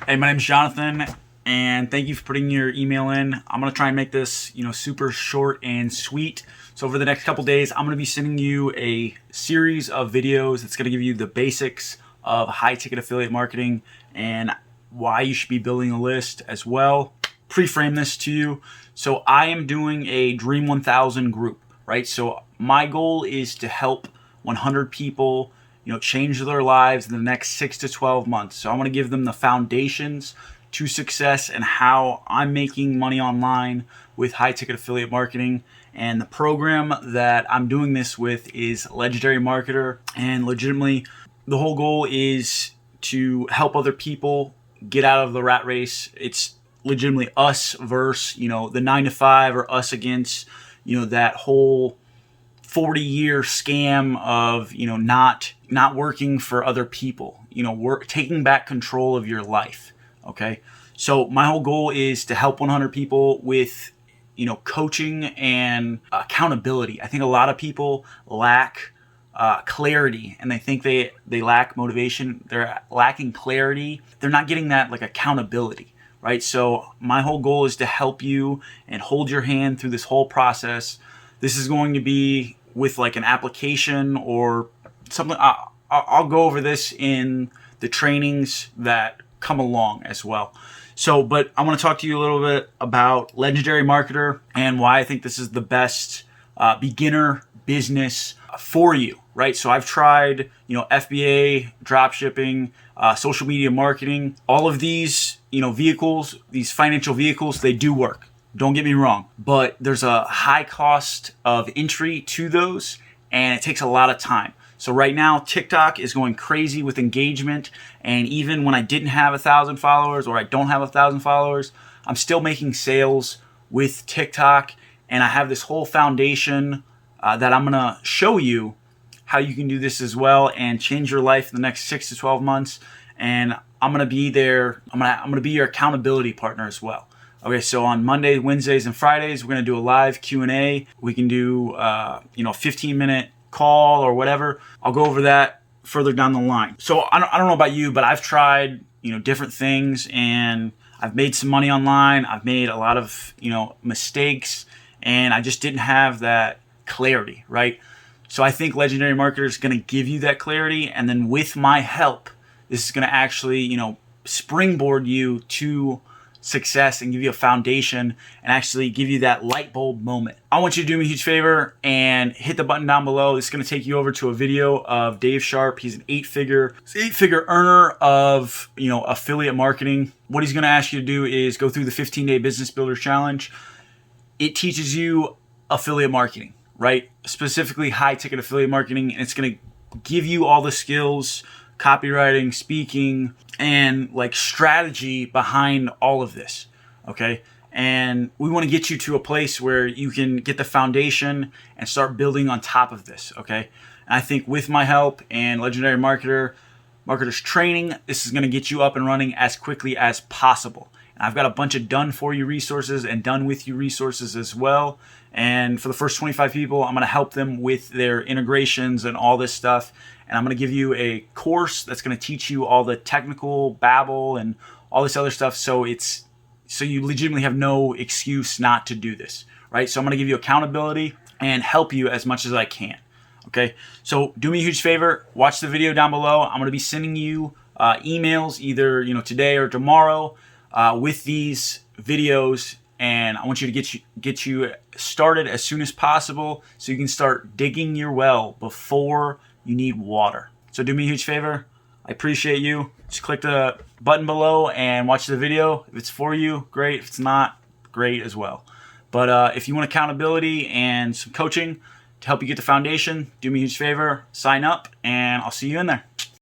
Hey, my name's Jonathan, and thank you for putting your email in. I'm gonna try and make this, super short and sweet. So over the next couple days, I'm gonna be sending you a series of videos that's gonna give you the basics of high-ticket affiliate marketing and why you should be building a list as well. Pre-frame this to you. So I am doing a Dream 1000 group, right? So my goal is to help 100 people change their lives in the next 6 to 12 months. So I want to give them the foundations to success and how I'm making money online with high ticket affiliate marketing. And the program that I'm doing this with is Legendary Marketer. And legitimately, the whole goal is to help other people get out of the rat race. It's legitimately us versus, the 9 to 5, or us against, that whole 40-year scam of not working for other people, taking back control of your life. Okay, so my whole goal is to help 100 people with coaching and accountability. I think a lot of people lack clarity, and they think they lack motivation. They're lacking clarity. They're not getting that accountability, right? So my whole goal is to help you and hold your hand through this whole process. This is going to be with an application or something. I'll go over this in the trainings that come along as well. So, but I want to talk to you a little bit about Legendary Marketer and why I think this is the best beginner business for you, right? So I've tried, FBA, drop shipping, social media marketing, all of these, vehicles, these financial vehicles, they do work. Don't get me wrong, but there's a high cost of entry to those, and it takes a lot of time. So right now, TikTok is going crazy with engagement, and even when I didn't have 1,000 followers, or I don't have 1,000 followers, I'm still making sales with TikTok, and I have this whole foundation that I'm gonna show you how you can do this as well and change your life in the next 6 to 12 months. And I'm gonna be there. I'm gonna be your accountability partner as well. Okay, so on Mondays, Wednesdays, and Fridays, we're gonna do a live Q&A. We can do a 15-minute call or whatever. I'll go over that further down the line. So I don't know about you, but I've tried different things, and I've made some money online. I've made a lot of mistakes, and I just didn't have that clarity, right? So I think Legendary Marketer is gonna give you that clarity, and then with my help, this is gonna actually springboard you to success and give you a foundation and actually give you that light bulb moment. I want you to do me a huge favor and hit the button down below. It's going to take you over to a video of Dave Sharp. He's an eight-figure earner of affiliate marketing. What he's going to ask you to do is go through the 15-day business builder challenge. It teaches you affiliate marketing, right? Specifically high ticket affiliate marketing, and it's going to give you all the skills, copywriting, speaking, and strategy behind all of this. Okay, and we want to get you to a place where you can get the foundation and start building on top of this. Okay, and I think with my help and Legendary Marketer's training, this is going to get you up and running as quickly as possible. And I've got a bunch of done for you resources and done with you resources as well. And for the first 25 people, I'm going to help them with their integrations and all this stuff. And I'm going to give you a course that's going to teach you all the technical babble and all this other stuff. So you legitimately have no excuse not to do this, right? So I'm going to give you accountability and help you as much as I can. Okay. So do me a huge favor. Watch the video down below. I'm going to be sending you emails either, today or tomorrow with these videos. And I want you to get you started as soon as possible so you can start digging your well before you need water. So do me a huge favor. I appreciate you. Just click the button below and watch the video. If it's for you, great. If it's not, great as well. But if you want accountability and some coaching to help you get the foundation, do me a huge favor. Sign up, and I'll see you in there.